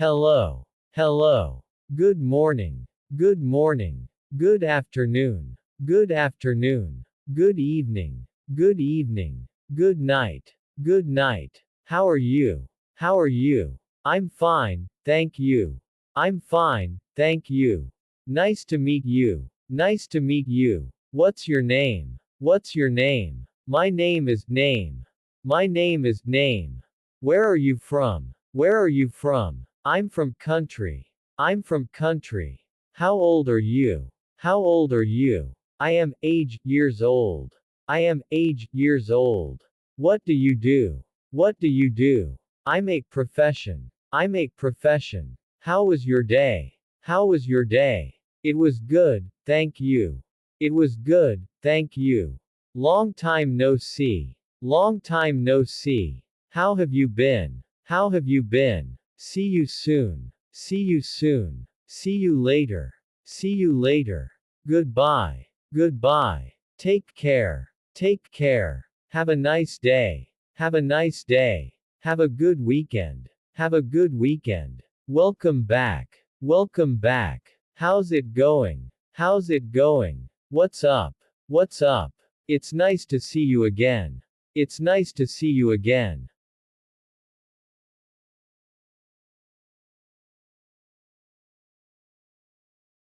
Hello. Hello. Good morning. Good morning. Good afternoon. Good afternoon. Good evening. Good evening. Good night. Good night. How are you? How are you? I'm fine, thank you. I'm fine, thank you. Nice to meet you. Nice to meet you. What's your name? What's your name? My name is Name. My name is Name. Where are you from? Where are you from? I'm from country. I'm from country. How old are you? How old are you? I am age years old. I am age years old. What do you do? What do you do? I make profession. I make profession. How was your day? How was your day? It was good, thank you. It was good, thank you. Long time no see. Long time no see. How have you been? How have you been? See you soon. See you soon. See you later. See you later. Goodbye. Goodbye. Take care. Take care. Have a nice day. Have a nice day. Have a good weekend. Have a good weekend. Welcome back. Welcome back. How's it going? How's it going? What's up? What's up? It's nice to see you again. It's nice to see you again.